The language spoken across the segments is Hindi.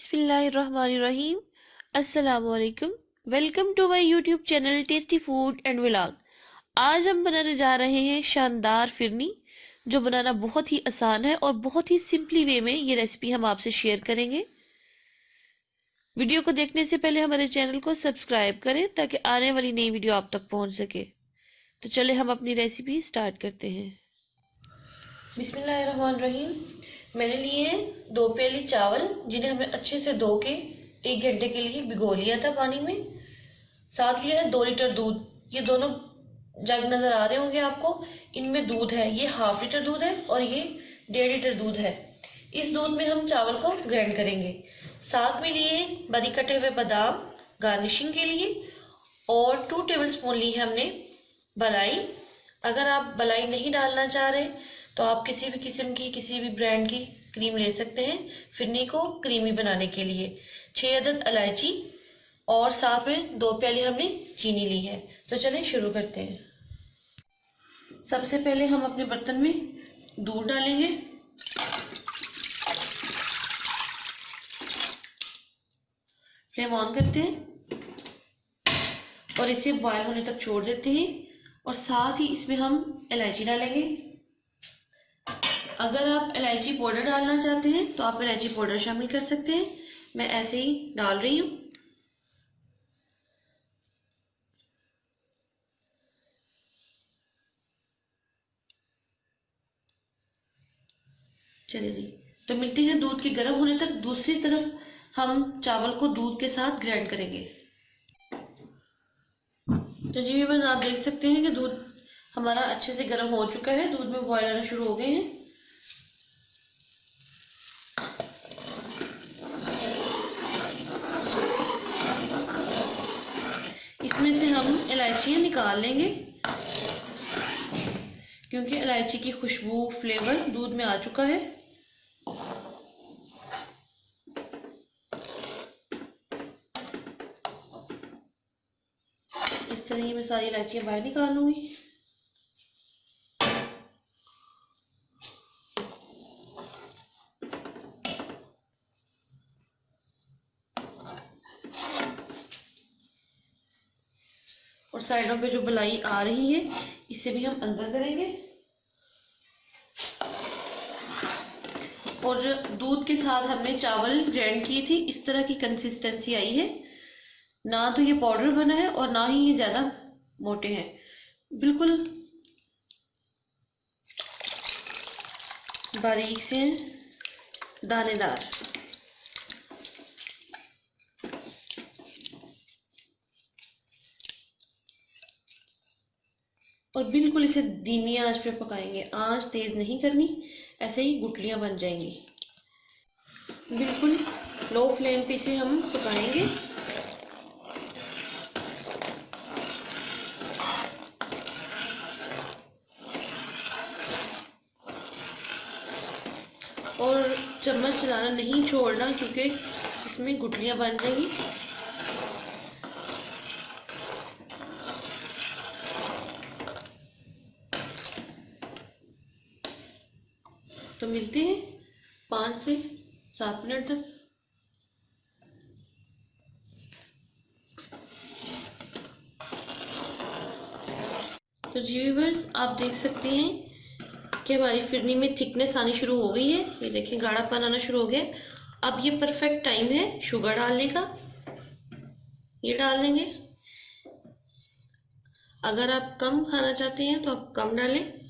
बिस्मिल्लाहिर्रहमानिर्रहीम। अस्सलाम वालेकुम। Welcome to my YouTube channel tasty food and vlog. आज हम बनाने जा रहे हैं शानदार फिरनी, जो बनाना बहुत ही आसान है और बहुत ही सिंपली वे में ये रेसिपी हम आपसे शेयर करेंगे। वीडियो को देखने से पहले हमारे चैनल को सब्सक्राइब करें ताकि आने वाली नई वीडियो आप तक पहुंच सके। तो चले हम अपनी रेसिपी स्टार्ट करते हैं। बिस्मिल्लाहिर्रहमानिर्रहीम। मैंने लिए हैं 2 प्याली चावल, जिन्हें हमने अच्छे से धो के 1 घंटे के लिए भिगो लिया था पानी में। साथ लिया है 2 लीटर दूध। ये दोनों जग नजर आ रहे होंगे आपको, इनमें दूध है। ये ½ लीटर दूध है और ये 1.5 लीटर दूध है। इस दूध में हम चावल को ग्राइंड करेंगे। साथ में लिए बारीक कटे हुए बादाम गार्निशिंग के लिए, और 2 टेबलस्पून ली है हमने मलाई। अगर आप मलाई नहीं डालना चाह रहे तो आप किसी भी किस्म की, किसी भी ब्रांड की क्रीम ले सकते हैं फिरनी को क्रीमी बनाने के लिए। 6 अदद इलायची और साथ में 2 प्याली हमने चीनी ली है। तो चलें शुरू करते हैं। सबसे पहले हम अपने बर्तन में दूध डालेंगे। फ्लेम ऑन करते हैं और इसे बॉयल होने तक छोड़ देते हैं, और साथ ही इसमें हम इलायची डालेंगे। अगर आप इलायची पाउडर डालना चाहते हैं तो आप इलायची पाउडर शामिल कर सकते हैं। मैं ऐसे ही डाल रही हूँ। चलिए जी, तो मिलते हैं दूध के गर्म होने तक। दूसरी तरफ हम चावल को दूध के साथ ग्राइंड करेंगे। तो जी बस आप देख सकते हैं कि दूध हमारा अच्छे से गर्म हो चुका है। दूध में बॉयल आना शुरू हो गए हैं। इसमें से हम इलायचियाँ निकाल लेंगे, क्योंकि इलायची की खुशबू, फ्लेवर दूध में आ चुका है। इस तरह ही मैं सारी इलायचियाँ बाहर निकाल लूंगी। और साइडों पे जो बलाई आ रही है, इसे भी हम अंदर करेंगे। और दूध के साथ हमने चावल ग्राइंड की थी, इस तरह की कंसिस्टेंसी आई है। ना तो ये पाउडर बना है और ना ही ये ज्यादा मोटे हैं, बिल्कुल बारीक से दानेदार। और बिल्कुल इसे धीमी आंच पे पकाएंगे, आंच तेज नहीं करनी, ऐसे ही गुठलियां बन जाएंगी। बिल्कुल लो फ्लेम पे इसे हम पकाएंगे। और चम्मच चलाना नहीं छोड़ना, क्योंकि इसमें गुठलियां बन जाएंगी। तो मिलते हैं 5 से 7 मिनट तक। तो जी व्यूअर्स, आप देख सकते हैं कि हमारी फिरनी में थिकनेस आनी शुरू हो गई है। ये देखें, गाढ़ापन आना शुरू हो गया। अब ये परफेक्ट टाइम है शुगर डालने का। ये डाल देंगे। अगर आप कम खाना चाहते हैं तो आप कम डालें।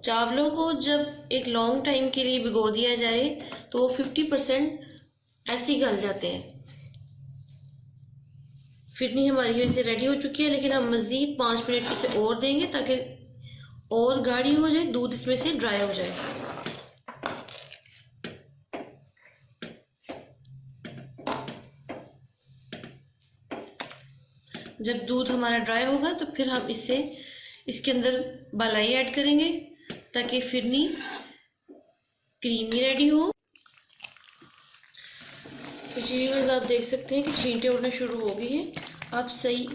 चावलों को जब एक लॉन्ग टाइम के लिए भिगो दिया जाए तो 50% ऐसे ही गल जाते हैं। फिरनी हमारी वैसे रेडी हो चुकी है, लेकिन हम मज़ीद 5 मिनट इसे और देंगे ताकि और गाढ़ी हो जाए, दूध इसमें से ड्राई हो जाए। जब दूध हमारा ड्राई होगा तो फिर हम इसके अंदर मलाई ऐड करेंगे ताकि फिरनी क्रीमी रेडी हो। तो जी आप देख सकते हैं कि छींटे उड़ना शुरू हो गई हैं। अब सही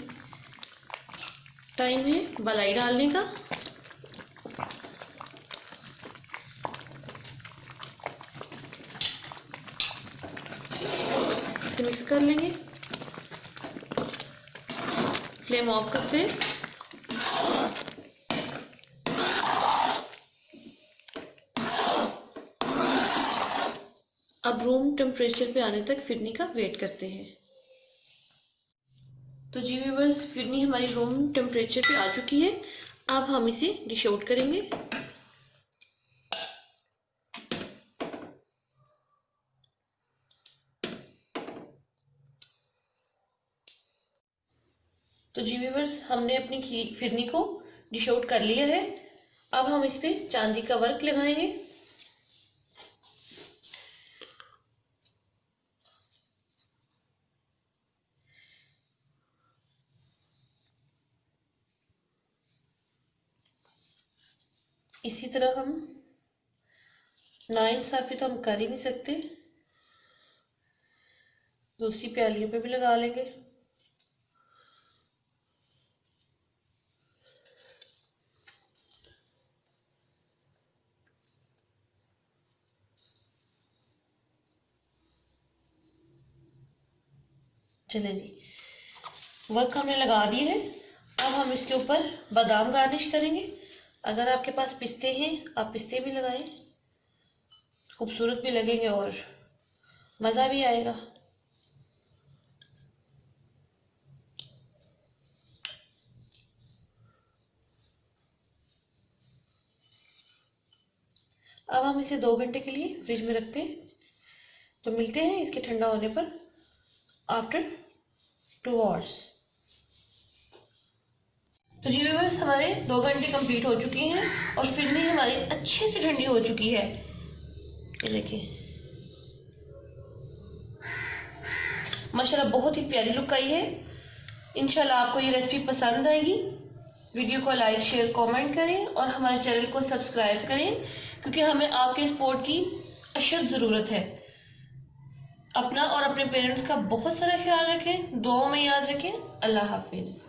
टाइम है मलाई डालने का। मिक्स कर लेंगे। फ्लेम ऑफ करते हैं। अब रूम टेम्परेचर पे आने तक फिरनी का वेट करते हैं। तो जी व्यूअर्स, फिरनी हमारी रूम टेम्परेचर पे आ चुकी है। अब हम इसे डिश आउट करेंगे। तो जी व्यूअर्स, हमने अपनी फिरनी को डिश आउट कर लिया है। अब हम इस पे चांदी का वर्क लगाएंगे। इसी तरह हम नाइंसाफी तो हम कर ही नहीं सकते, दूसरी प्यालियों पे भी लगा लेंगे। चले जी, वर्क हमने लगा दिए है। अब हम इसके ऊपर बादाम गार्निश करेंगे। अगर आपके पास पिस्ते हैं, आप पिस्ते भी लगाएं, खूबसूरत भी लगेंगे और मज़ा भी आएगा। अब हम इसे 2 घंटे के लिए फ्रिज में रखते हैं। तो मिलते हैं इसके ठंडा होने पर आफ्टर 2 आवर्स। तो जी व्यूअर्स, हमारे 2 घंटे कंप्लीट हो चुके हैं और फिरनी हमारी अच्छे से ठंडी हो चुकी है। ये देखिए, माशाल्लाह बहुत ही प्यारी लुक आई है। इंशाल्लाह आपको ये रेसिपी पसंद आएगी। वीडियो को लाइक, शेयर, कमेंट करें और हमारे चैनल को सब्सक्राइब करें, क्योंकि हमें आपके सपोर्ट की अशद ज़रूरत है। अपना और अपने पेरेंट्स का बहुत सारा ख्याल रखें, दुआओं में याद रखें। अल्लाह हाफिज़।